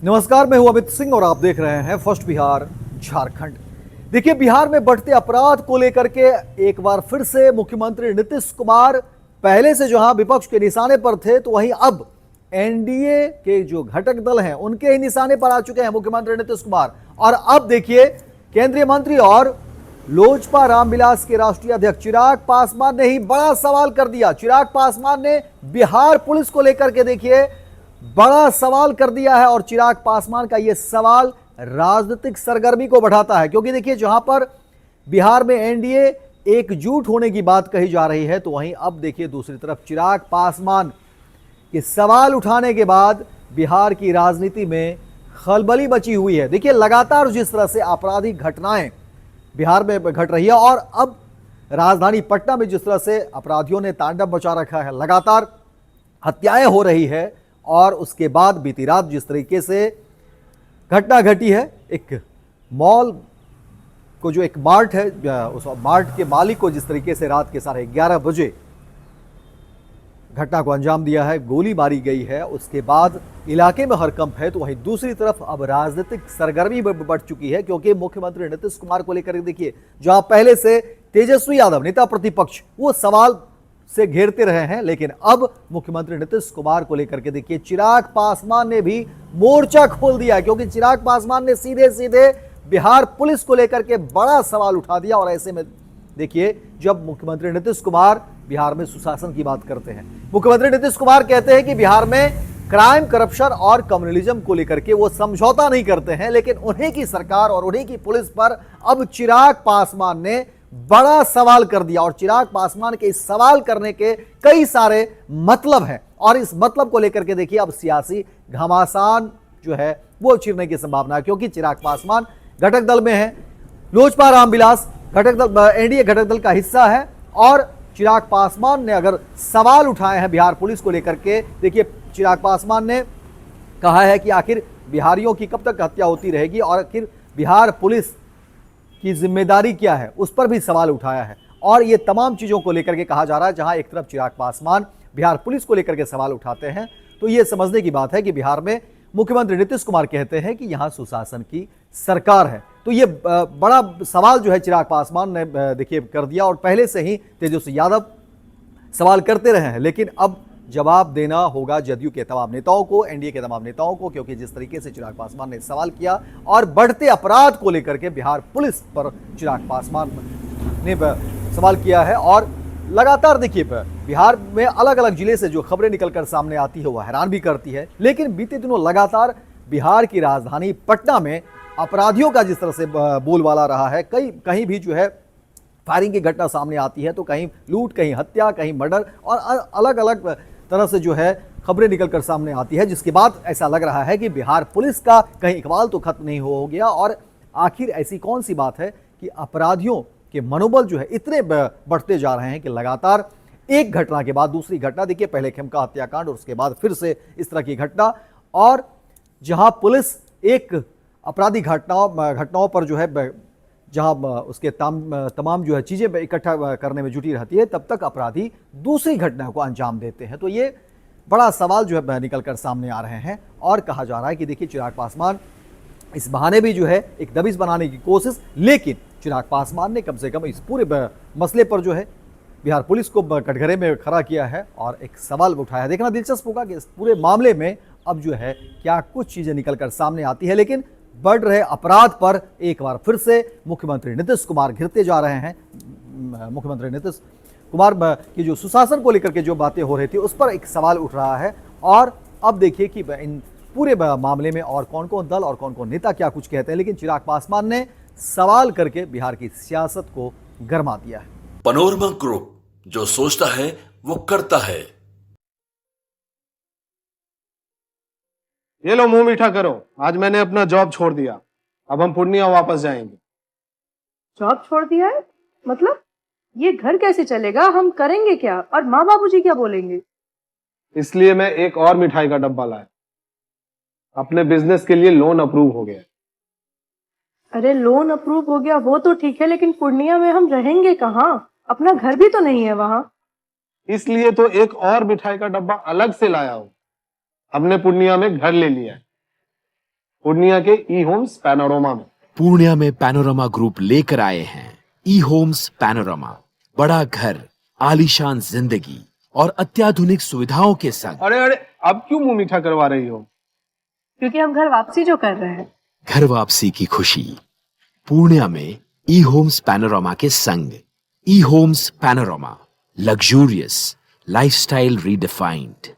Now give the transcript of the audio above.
नमस्कार, मैं हूं अमित सिंह और आप देख रहे हैं फर्स्ट बिहार झारखंड। देखिए, बिहार में बढ़ते अपराध को लेकर के एक बार फिर से मुख्यमंत्री नीतीश कुमार पहले से जहां विपक्ष के निशाने पर थे, तो वहीं अब एनडीए के जो घटक दल हैं उनके ही निशाने पर आ चुके हैं मुख्यमंत्री नीतीश कुमार। और अब देखिए, केंद्रीय मंत्री और लोजपा रामविलास के राष्ट्रीय अध्यक्ष चिराग पासवान ने ही बड़ा सवाल कर दिया। चिराग पासवान ने बिहार पुलिस को लेकर के देखिए बड़ा सवाल कर दिया है। और चिराग पासवान का यह सवाल राजनीतिक सरगर्मी को बढ़ाता है, क्योंकि देखिए, जहां पर बिहार में एनडीए एकजुट होने की बात कही जा रही है, तो वहीं अब देखिए दूसरी तरफ चिराग पासवान के सवाल उठाने के बाद बिहार की राजनीति में खलबली मची हुई है। देखिए, लगातार जिस तरह से आपराधिक घटनाएं बिहार में घट रही है और अब राजधानी पटना में जिस तरह से अपराधियों ने तांडव मचा रखा है, लगातार हत्याएं हो रही है। और उसके बाद बीती रात जिस तरीके से घटना घटी है, एक मॉल को, जो एक मार्ट है, उस मार्ट के मालिक को जिस तरीके से रात के 11:30 बजे घटना को अंजाम दिया है, गोली मारी गई है, उसके बाद इलाके में हड़कंप है। तो वहीं दूसरी तरफ अब राजनीतिक सरगर्मी बढ़ चुकी है, क्योंकि मुख्यमंत्री नीतीश कुमार को लेकर देखिए, जहां पहले से तेजस्वी यादव नेता प्रतिपक्ष वो सवाल से घेरते रहे हैं, लेकिन अब मुख्यमंत्री नीतीश कुमार को लेकर के देखिए चिराग पासवान ने भी मोर्चा खोल दिया, क्योंकि चिराग पासवान ने सीधे सीधे बिहार पुलिस को लेकर के बड़ा सवाल उठा दिया। और ऐसे में देखिए, जब मुख्यमंत्री नीतीश कुमार बिहार में सुशासन की बात करते हैं, मुख्यमंत्री नीतीश कुमार कहते हैं कि बिहार में क्राइम, करप्शन और कम्युनलिज्म को लेकर के वो समझौता नहीं करते हैं, लेकिन उन्हीं की सरकार और उन्हीं की पुलिस पर अब चिराग पासवान ने बड़ा सवाल कर दिया। और चिराग पासवान के इस सवाल करने के कई सारे मतलब हैं, और इस मतलब को लेकर के देखिए अब सियासी घमासान जो है वो छिड़ने की संभावना है, क्योंकि चिराग पासवान घटक दल में है, लोजपा रामविलास घटक दल, एनडीए घटक दल का हिस्सा है। और चिराग पासवान ने अगर सवाल उठाए हैं बिहार पुलिस को लेकर के, देखिए चिराग पासवान ने कहा है कि आखिर बिहारियों की कब तक हत्या होती रहेगी और आखिर बिहार पुलिस की जिम्मेदारी क्या है, उस पर भी सवाल उठाया है। और ये तमाम चीजों को लेकर के कहा जा रहा है, जहां एक तरफ चिराग पासवान बिहार पुलिस को लेकर के सवाल उठाते हैं, तो ये समझने की बात है कि बिहार में मुख्यमंत्री नीतीश कुमार कहते हैं कि यहां सुशासन की सरकार है। तो ये बड़ा सवाल जो है चिराग पासवान ने देखिए कर दिया, और पहले से ही तेजस्वी यादव सवाल करते रहे हैं, लेकिन अब जवाब देना होगा जदयू के तमाम नेताओं को, एनडीए के तमाम नेताओं को, क्योंकि जिस तरीके से चिराग पासवान ने सवाल किया और बढ़ते अपराध को लेकर के बिहार पुलिस पर चिराग पासवान ने सवाल किया है। और लगातार देखिए, बिहार में अलग अलग जिले से जो खबरें निकलकर सामने आती है वो हैरान भी करती है, लेकिन बीते दिनों लगातार बिहार की राजधानी पटना में अपराधियों का जिस तरह से बोलबाला रहा है, कहीं भी जो है फायरिंग की घटना सामने आती है, तो कहीं लूट, कहीं हत्या, कहीं मर्डर, और अलग अलग तरह से जो है खबरें निकलकर सामने आती है, जिसके बाद ऐसा लग रहा है कि बिहार पुलिस का कहीं इकबाल तो खत्म नहीं हो गया। और आखिर ऐसी कौन सी बात है कि अपराधियों के मनोबल जो है इतने बढ़ते जा रहे हैं कि लगातार एक घटना के बाद दूसरी घटना, देखिए पहले खेमका हत्याकांड और उसके बाद फिर से इस तरह की घटना, और जहां पुलिस एक आपराधिक घटनाओं पर जो है जहां उसके तमाम जो है चीजें इकट्ठा करने में जुटी रहती है, तब तक अपराधी दूसरी घटना को अंजाम देते हैं। तो ये बड़ा सवाल जो है निकलकर सामने आ रहे हैं, और कहा जा रहा है कि देखिए चिराग पासवान इस बहाने भी जो है एक दबिश बनाने की कोशिश, लेकिन चिराग पासवान ने कम से कम इस पूरे मसले पर जो है बिहार पुलिस को कटघरे में खड़ा किया है और एक सवाल उठाया है। देखना दिलचस्प होगा कि इस पूरे मामले में अब जो है क्या कुछ चीजें निकलकर सामने आती है। लेकिन बढ़ रहे अपराध पर एक बार फिर से मुख्यमंत्री नीतीश कुमार घिरते जा रहे हैं। मुख्यमंत्री नीतीश कुमार की जो सुशासन को लेकर के जो बातें हो रही थी, उस पर एक सवाल उठ रहा है। और अब देखिए कि इन पूरे मामले में और कौन कौन दल और कौन कौन नेता क्या कुछ कहते हैं, लेकिन चिराग पासवान ने सवाल करके बिहार की सियासत को गरमा दिया है। पनोरमा ग्रुप, जो सोचता है वो करता है। ये लो, मुंह मीठा करो। आज मैंने अपना जॉब छोड़ दिया, अब हम पूर्णिया वापस जाएंगे। जॉब छोड़ दिया है? मतलब ये घर कैसे चलेगा? हम करेंगे क्या? और माँ बाबूजी क्या बोलेंगे? इसलिए मैं एक और मिठाई का डब्बा लाया। अपने बिजनेस के लिए लोन अप्रूव हो गया। अरे लोन अप्रूव हो गया वो तो ठीक है, लेकिन पूर्णिया में हम रहेंगे कहाँ? अपना घर भी तो नहीं है वहां। इसलिए तो एक और मिठाई का डब्बा अलग से लाया हूं। हमने पूर्णिया में घर ले लिया है। पूर्णिया के ई होम्स पैनोरमा में। पूर्णिया में पैनोरमा ग्रुप लेकर आए हैं ई होम्स पैनोरमा। बड़ा घर, आलीशान जिंदगी और अत्याधुनिक सुविधाओं के संग। अरे अरे, अब क्यों मुंह मीठा करवा रही हो? क्योंकि हम घर वापसी जो कर रहे हैं। घर वापसी की खुशी पूर्णिया में ई होम्स पैनोरमा के संग। E homes panorama, luxurious lifestyle redefined.